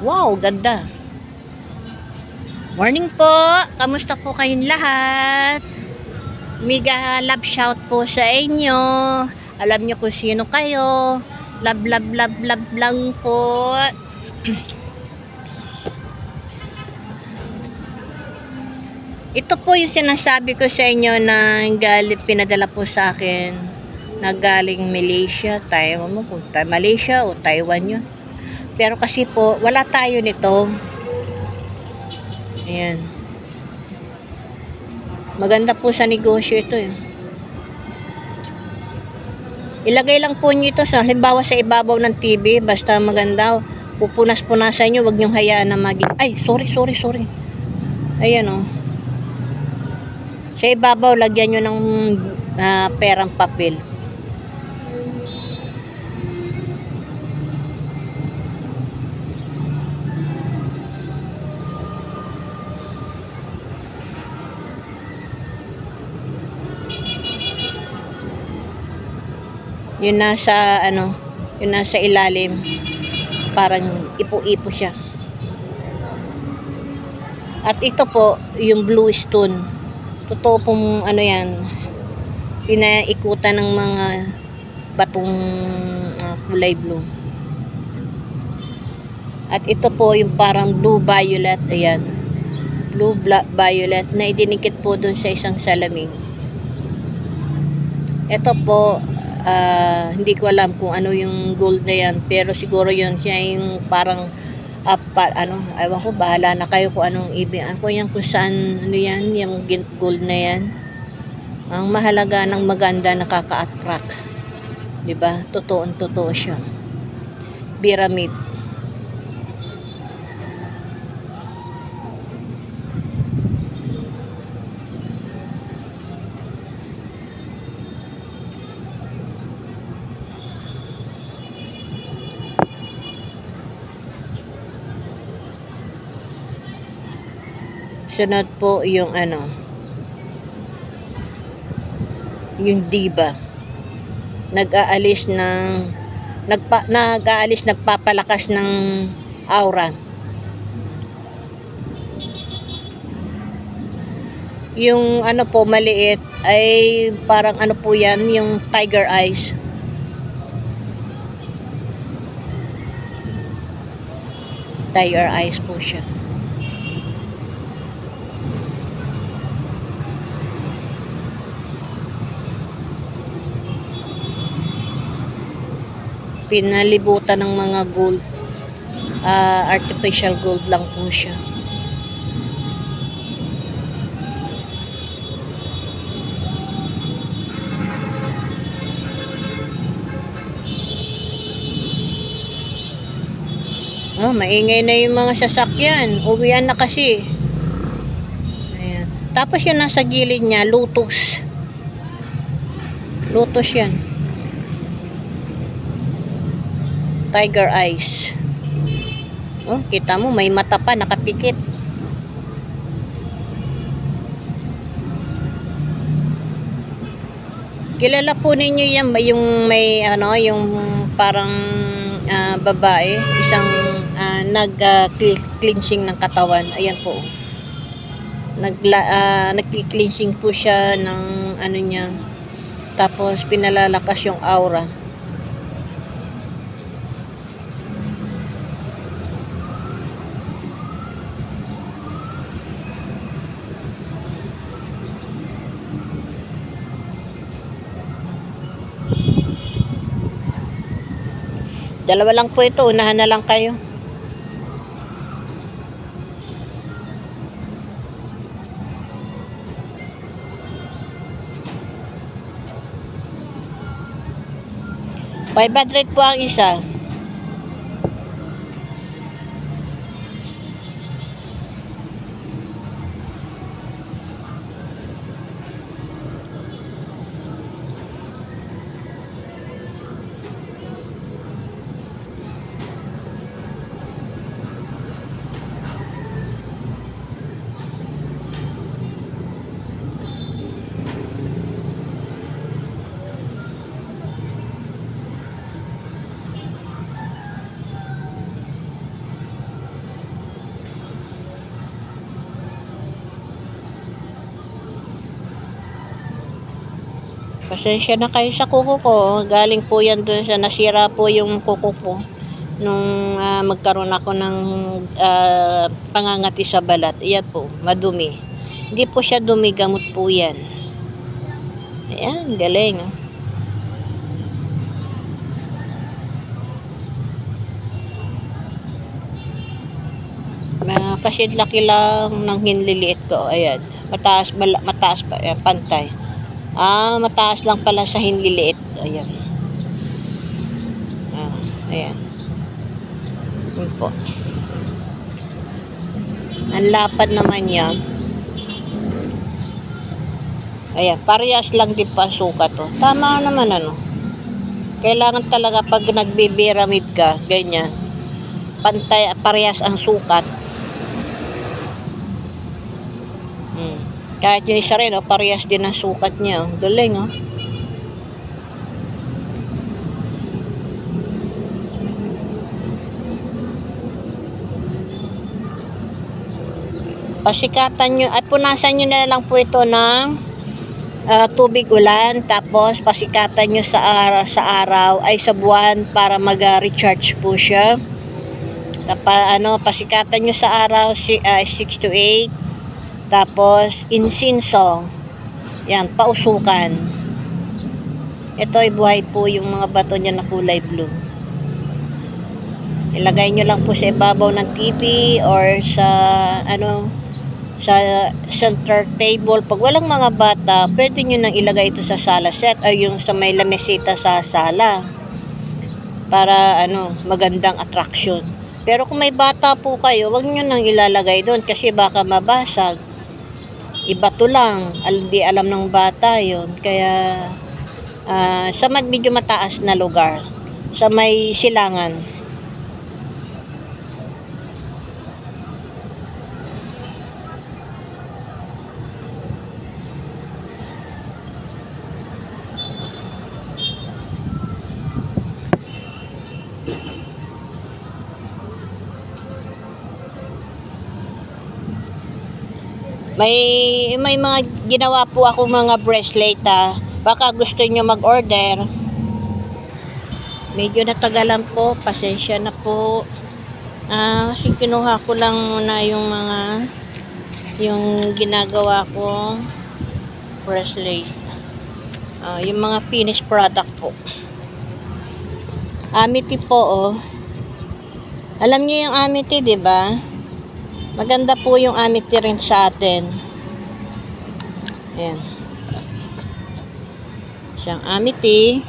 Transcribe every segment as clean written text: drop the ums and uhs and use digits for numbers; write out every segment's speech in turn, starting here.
Wow, ganda. Morning po. Kamusta po kayong lahat? Mega love shout po sa inyo. Alam niyo kung sino kayo. Love, love, love, love lang po. Ito po yung sinasabi ko sa inyo na pinadala po sa akin na galing Malaysia, Taiwan mo, Malaysia o Taiwan yun. Pero kasi po, wala tayo nito. Ayan. Maganda po sa negosyo ito eh. Ilagay lang po nyo ito sa halimbawa sa ibabaw ng TV, basta maganda. Pupunas-punasan nyo, wag nyo hayaan na maging, ay, sorry. Ayan oh. Sa ibabaw, lagyan nyo ng perang papel. Yun nasa yun nasa ilalim, parang ipo-ipo siya. At ito po yung blue stone, totoo pong yan, pinaikutan ng mga batong kulay blue. At ito po yung parang blue violet, ayan, blue violet na idinikit po dun sa isang salamin. Ito po hindi ko alam kung ano yung gold na yan, pero siguro yun siya yung parang ewan ko, bahala na kayo kung anong ibig ako yan, kung saan yan, yung gold na yan. Ang mahalaga ng maganda, nakaka-attract, diba? Totoo siya. Pyramid. Sunod po yung yung diba, nagpapalakas ng aura. Yung po maliit ay parang po yan, yung tiger eyes. Tiger eyes po siya. Pinalibutan ng mga gold, artificial gold lang po siya. Oh, maingay na yung mga sasakyan, uwian na kasi. Ayan. Tapos yung nasa gilid niya, lotus yan, tiger eyes. Oh, kita mo may mata pa nakapikit. Kilala po ninyo yan, yung may yung parang babae, isang nag-cleansing ng katawan. Ayan po. Nag-cleansing po siya ng niya. Tapos pinalalakas yung aura. Dalawa lang po ito, unahan na lang kayo. $500 po ang isa. Pasensya na kayo sa kuko ko. Galing po yan dun sa nasira po yung kuko ko. Nung magkaroon ako ng pangangati sa balat. Iyan po, madumi. Hindi po siya dumi, gamot po yan. Ayan, galing. Kasi laki lang ng hinliliit ko. Ayan, mataas pa, ayan, pantay. Mataas lang pala sa hinliliit. Ayan. Ayan. Ayan po. Ang lapad naman niya. Ayan, parehas lang din pa sukat to. Tama naman ano. Kailangan talaga pag nagbibiramid ka, ganyan. Pantay, parehas ang sukat. Kahit yung isa rin, parehas din ang sukat niya. Galing, oh. Pasikatan nyo, ay punasan nyo na lang po ito ng tubig ulan, tapos pasikatan nyo sa araw, ay sa buwan para mag-recharge po siya. Pasikatan nyo sa araw 6 to 8. Tapos insinso, yan, pausukan. Ito ay buhay po yung mga bato niya na kulay blue. Ilagay nyo lang po sa ibabaw ng TV or sa sa center table. Pag walang mga bata, pwede nyo nang ilagay ito sa sala set o yung sa may lamesita sa sala para magandang attraction. Pero kung may bata po kayo, wag nyo nang ilalagay doon kasi baka mabasag. Ibato lang, di alam ng bata yon. Kaya sa medyo mataas na lugar, sa may silangan. May mga ginawa po ako mga bracelet, baka gusto nyo mag-order. Medyo natagalan po, pasensya na po. Kasi kinuha ko lang muna yung ginagawa ko bracelet. Yung mga finished product po. Amity po, oh. Alam niyo yung amity, 'di ba? Maganda po yung amity rin sa atin. Ayan. Siyang amity.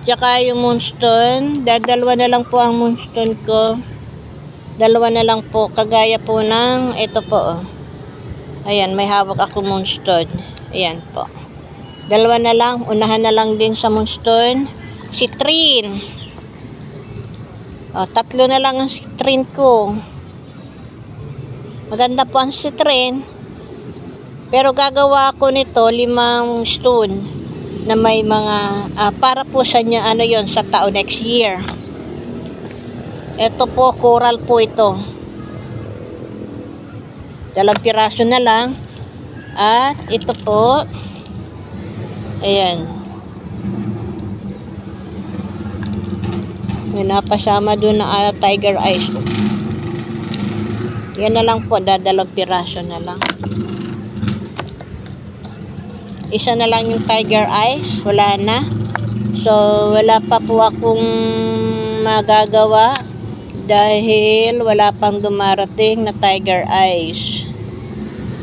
Tsaka yung moonstone. Dalawa na lang po ang moonstone ko. Dalawa na lang po. Kagaya po ng ito po. Ayan, may hawak ako moonstone. Ayan po. Dalawa na lang. Unahan na lang din sa moonstone. Citrine. Tatlo na lang ang citrine ko. Maganda po ang citrine. Pero gagawa ko nito 5 stone na may mga para po sa niya yon sa taon next year. Ito po coral po ito. 2 piraso na lang. At ito po. Ayan. May napasama doon na tiger eyes. Yan na lang po, 2 piraso na lang. Isa na lang yung tiger eyes, wala na. So, wala pa po akong magagawa dahil wala pang dumarating na tiger eyes.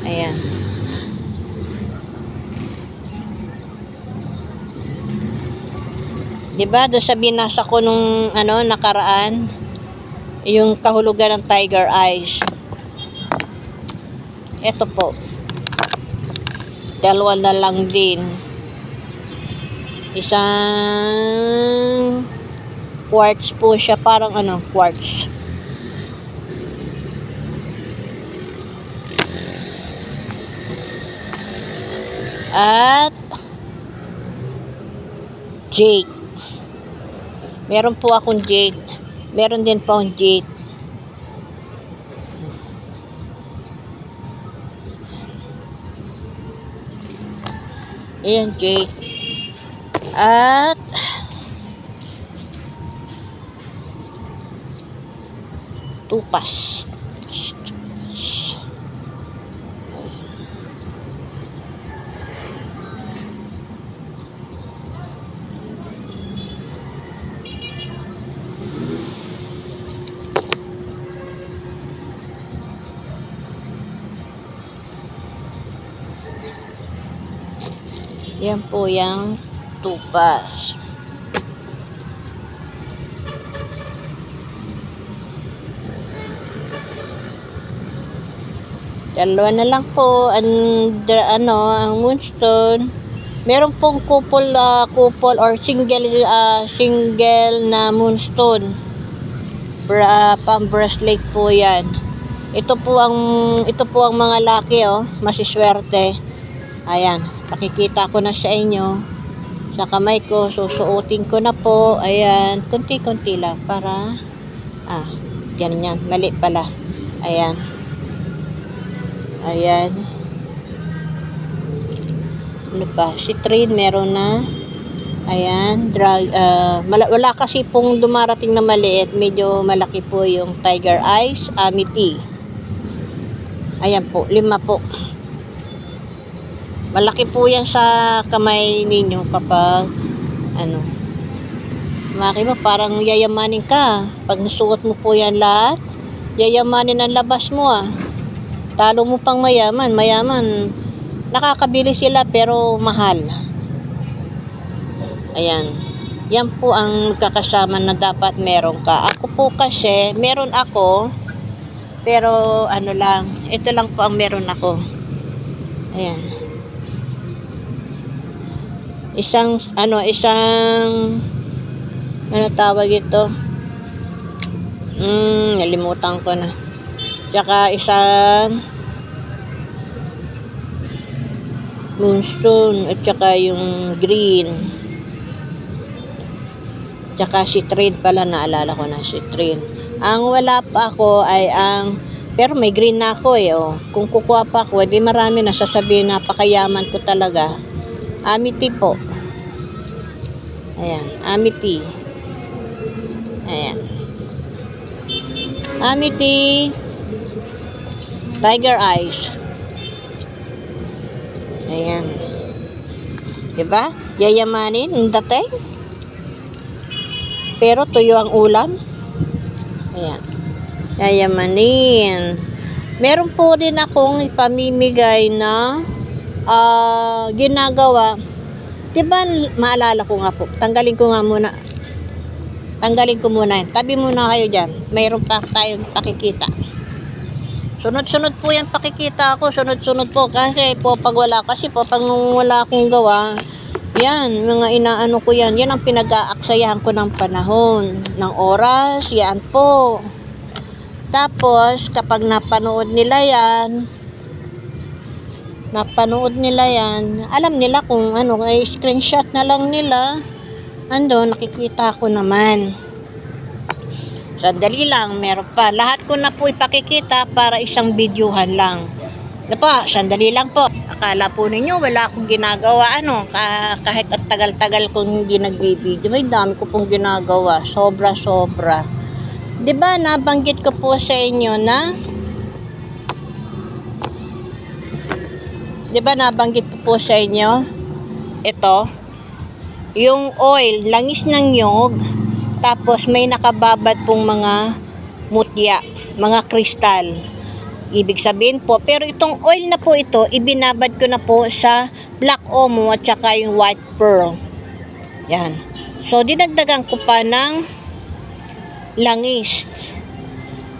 Ayan. Diba, doon sa binasa ko nung nakaraan, yung kahulugan ng tiger eyes. Ito po. 2 na lang din. Isang quartz po siya. Parang quartz. At jade. Meron po akong jade. Meron din po akong jade. Ayan, jade. At tupas. Yan po yung tupas. Dalawa na lang po ang moonstone. Meron pong couple or single na moonstone. Pang bracelet po 'yan. Ito po ang mga lucky masiswerte. Ayan, pakikita ko na sa inyo sa kamay ko, susuotin ko na po. Ayan, konti-konti lang para yan, mali pala. Ayan. Ayan. Ano pa? Si Trin meron na. Ayan, wala kasi pong dumarating na maliit, medyo malaki po yung Tiger Eyes, Amity. Ayan po, 5 po. Malaki po yan sa kamay ninyo kapag maki mo parang yayamanin ka. Pag nasuot mo po yan lahat, yayamanin ang labas mo Talo mo pang mayaman. Nakakabili sila pero mahal. Ayan. Yan po ang kakasama na dapat meron ka. Ako po kasi, meron ako, pero lang, ito lang po ang meron ako. Ayan. Isang tawag ito? Nalimutan ko na. Tsaka isang moonstone at tsaka yung green. Tsaka si Trin pala, naalala ko na si Trin. Ang wala pa ako ay pero may green na ako Kung kukuha pa ako, di marami na sasabihin, napakayaman ko talaga. Amity po. Ayan, Amity. Ayan. Amity. Tiger Eyes. Ayan. Diba? Yayamanin ang dating. Pero tuyo ang ulam. Ayan. Yayamanin. Meron po din akong ipamimigay na ginagawa. Diba, maalala ko nga po. Tanggalin ko muna yan. Tabi muna kayo dyan. Mayroon pa tayong pakikita. Sunod-sunod po yan pakikita ako. Sunod-sunod po. Kasi po pag wala akong gawa, yan, mga inaano ko yan. Yan ang pinag-aaksayahan ko ng panahon. Ng oras. Yan po. Tapos, kapag napanood nila yan, alam nila kung screenshot na lang nila. Nakikita ko naman. Sandali lang, meron pa. Lahat ko na po ipakikita para isang videohan lang. Sandali lang po. Akala po ninyo wala akong ginagawa kahit at tagal-tagal kong hindi nagbi-video. May dami ko pong ginagawa. Sobra-sobra. 'Di ba nabanggit ko po sa inyo na ito, yung oil, langis ng nyog, tapos may nakababad pong mga mutya, mga kristal. Ibig sabihin po, pero itong oil na po ito, ibinabad ko na po sa black omo at saka yung white pearl. Yan. So, dinagdagan ko pa ng langis.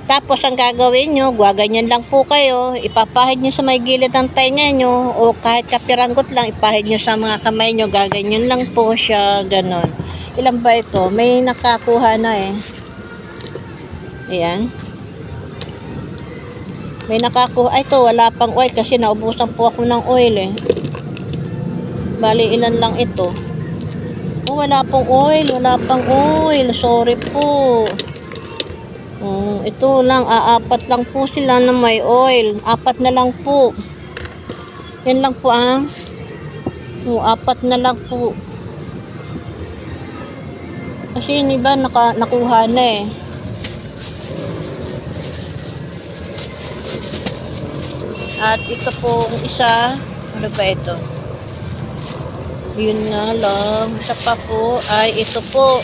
Tapos ang gagawin nyo, gaganyan lang po kayo, ipapahid nyo sa may gilid ng tainga nyo, o kahit kapiranggot lang, ipahid nyo sa mga kamay nyo, gaganyan lang po siya, ganon. Ilan ba ito? May nakakuha na Ayan. May nakakuha. Ito, wala pang oil kasi naubusan po ako ng oil Bali, ilan lang ito. Wala pang oil. Sorry po. Ito lang, 4 lang po sila na may oil. 4 na lang po. Yan lang po 4 na lang po. Kasi yung iba nakuha na eh. At ito pong isa, ano ba ito? Yun nga lang, isa pa po ay ito po.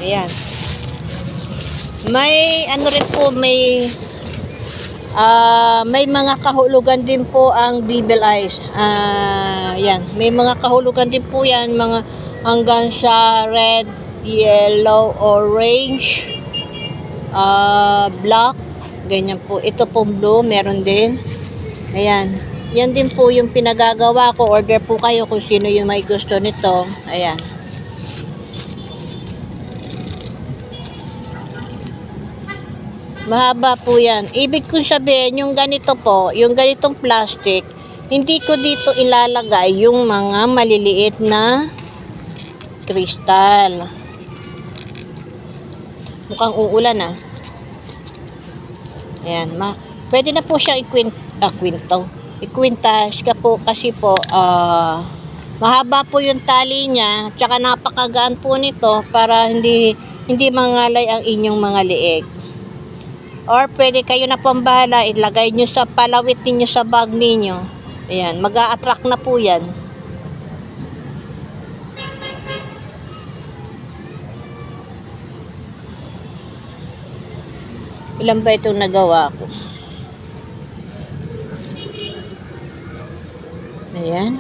Ayan. May ano rin po, may mga kahulugan din po ang devil eyes. Yan, may mga kahulugan din po yan, mga hanggang sa red, yellow, orange, black, ganyan po. Ito pong blue, meron din. Ayan. Yan din po yung pinagagawa ko. Order po kayo kung sino yung may gusto nito. Ayan. Mahaba po yan. Ibig kong sabihin, yung ganito po, yung ganitong plastic, hindi ko dito ilalagay yung mga maliliit na kristal. Mukhang uulan ah. Ayan, pwede na po siya ikwintas ka po kasi po, mahaba po yung tali niya, tsaka napakagaan po nito para hindi mangalay ang inyong mga liig. Or pwede kayo na pambahala, ilagay nyo sa palawit ninyo sa bag ninyo. Ayan, mag-a-attract na po yan. Ilan ba itong nagawa ko? Ayan.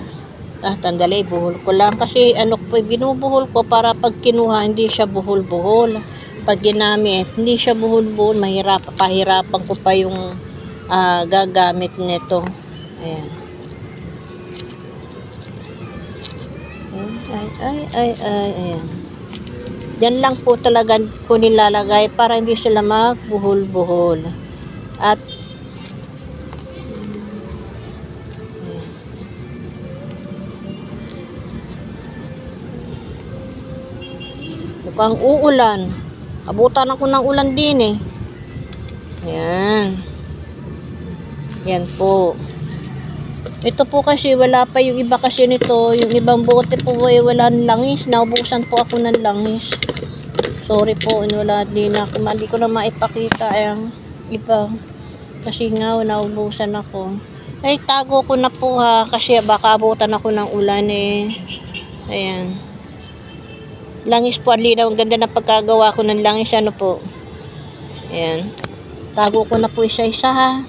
Tandali, buhol ko lang. Kasi ano po, binubuhol ko para pag kinuha, hindi siya buhol-buhol. Pag ginamit, hindi siya buhol-buhol, pahirapan ko pa yung gagamit nito. Ayan. Ayan. Yan lang po talaga ko nilalagay para hindi sila magbuhol-buhol. At mukhang uulan. Abutan ako ng ulan din eh. Ayan. Yan po. Ito po kasi wala pa yung iba kasi nito. Yung ibang bote po ay wala ng langis. Naubusan po ako ng langis. Sorry po. Hindi ko na maipakita ang iba. Kasi nga naubusan ako. Ay tago ko na po ha. Kasi baka abutan ako ng ulan eh. Ayan. Langis po, ang linaw, ang ganda na pagkagawa ko ng langis, ano po. Ayan. Tago ko na po isa-isa ha.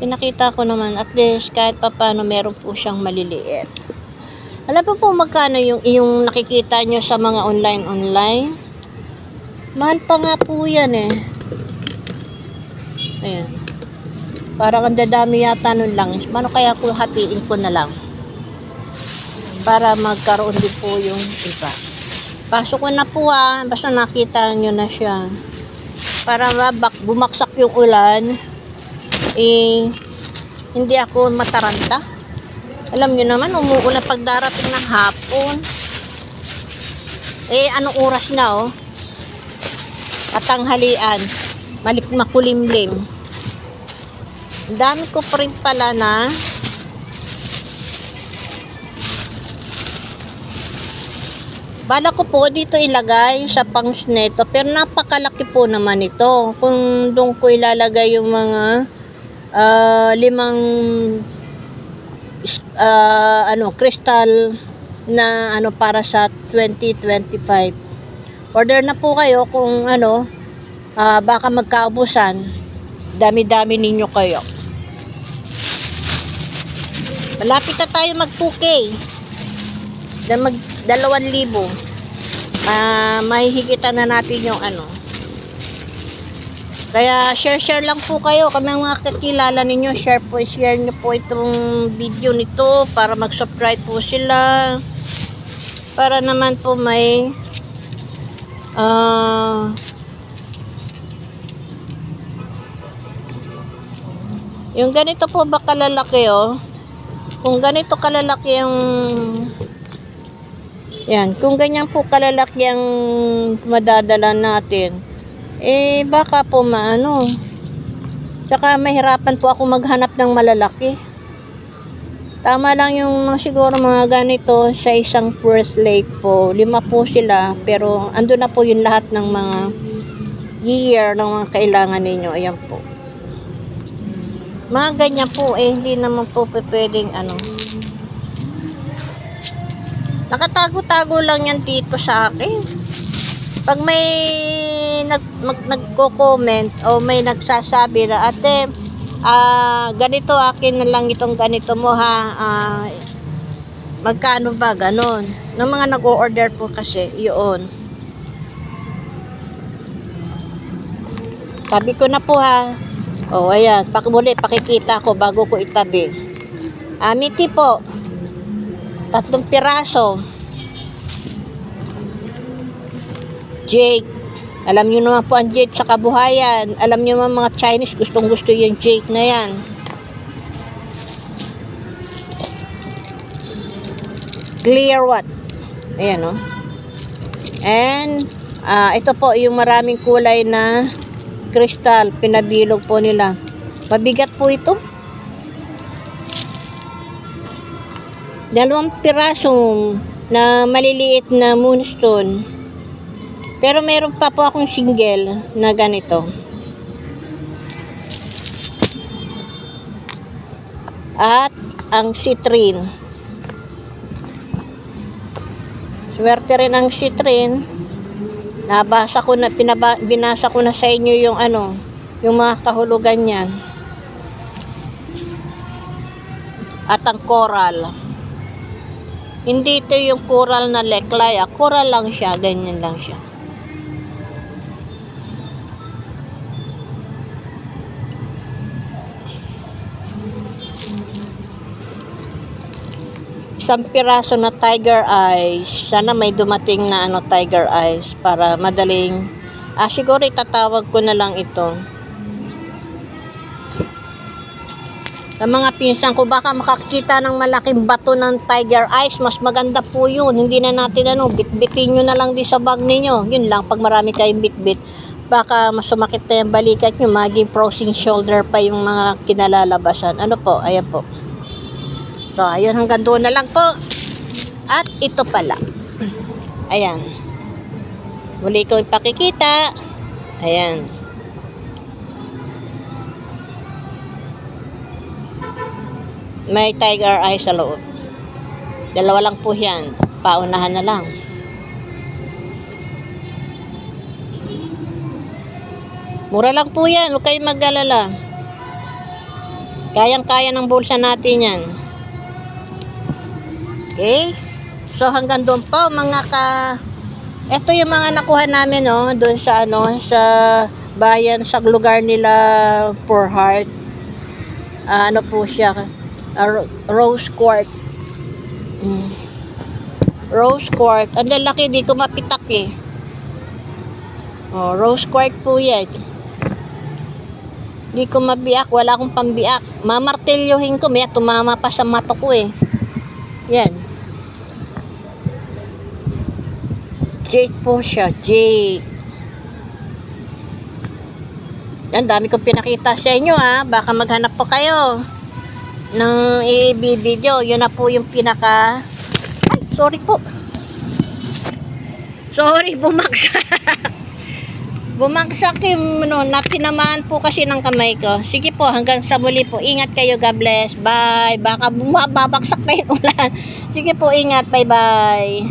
Pinakita ko naman, at least kahit pa paano meron po siyang maliliit. Alam po magkano yung nakikita nyo sa mga online? Mahal pa nga po yan eh. Ayan. Parang ang dadami yata nun langis. Mano kaya ko hatiin ko na lang? Para magkaroon din po yung iba. Pasok ko na po basta nakita nyo na siya. Para bumaksak yung ulan, hindi ako mataranta. Alam nyo naman, umuulan pag darating ng hapon. Anong oras na Katanghalian. Makulimlim. Ang dami ko pa rin pala na bala ko po dito ilagay sa pangs neto, pero napakalaki po naman ito. Kung doon ko ilalagay yung mga 5 crystal na para sa 2025. Order na po kayo kung baka magkaubusan. Dami-dami ninyo kayo. Malapit na tayo mag 2K. Mag 2,000. Mahihigitan na natin yung Kaya share lang po kayo. Kami ang mga kakilala ninyo, share nyo po itong video nito para mag-subscribe po sila. Para naman po may yung ganito po ba kalalaki kung ganito kalalaki yung yan, kung ganyan po kalalaki ang madadala natin, baka po tsaka mahirapan po ako maghanap ng malalaki. Tama lang yung siguro mga ganito sa isang first lake po. 5 po sila, pero ando na po yung lahat ng mga year ng mga kailangan ninyo. Ayan po. Mga ganyan po hindi naman po pwedeng ano. Nakatago-tago lang yan dito sa akin. Pag may nagko-comment o may nagsasabi na, ate, ganito akin na lang itong ganito mo ha, magkano ba ganon, ng mga nag-o-order po kasi yun, tabi ko na po ha. Ayan, muli pakikita ko bago ko itabi. Miti po 3 piraso. Jake, alam nyo naman po ang Jake sa kabuhayan. Alam nyo naman mga Chinese, gustong gusto yung Jake na yan. Clear what? Ayan o. And ito po yung maraming kulay na kristal. Pinabilog po nila. Mabigat po ito. 2 pirasong na maliliit na moonstone. Pero meron pa po akong single na ganito. At ang citrine. Swerte rin ang citrine. Binasa ko na sa inyo yung yung mga kahulugan niyan. At ang coral. Hindi ito yung coral na leklaya. Coral lang siya, ganyan lang siya. Isang piraso na tiger eyes. Sana may dumating na tiger eyes para madaling siguro itatawag ko na lang ito sa mga pinsan ko, baka makakita ng malaking bato ng tiger eyes. Mas maganda po yun. Hindi na natin bitbitin nyo na lang din sa bag ninyo. Yun lang, pag marami kayong bitbit, baka mas sumakit na yung balikat nyo, maging frozen shoulder pa yung mga kinalalabasan. Ano po, ayan po. So, ayun, hanggang doon na lang po. At ito pala. Ayan. Muli ko ipakikita. Ayan. May tiger eye sa loob. 2 lang po yan. Paunahan na lang. Mura lang po yan. Huwag kayong mag-alala. Kayang-kaya ng bulsa natin yan. Okay? So hanggang doon po ito yung mga nakuha namin doon sa sa bayan, sa lugar nila for heart. Ano po siya? Rose quartz. Rose quartz. Ang lalaki, di ko mapitak eh. Rose quartz po yan. Di ko mabiak, wala akong pambiak. Mamartilyohin ko, may tumama pa sa mata ko eh. Yan. Jade po siya, jade. Ang dami kong pinakita sa inyo baka maghanap po kayo ng i-video. Yun na po yung pinaka sorry po. Sorry, bumagsak. Bumagsak yung natinamaan po kasi ng kamay ko. Sige po, hanggang sa muli po. Ingat kayo, God bless. Bye. Baka babaksak na yung ulan. Sige po, ingat. Bye bye.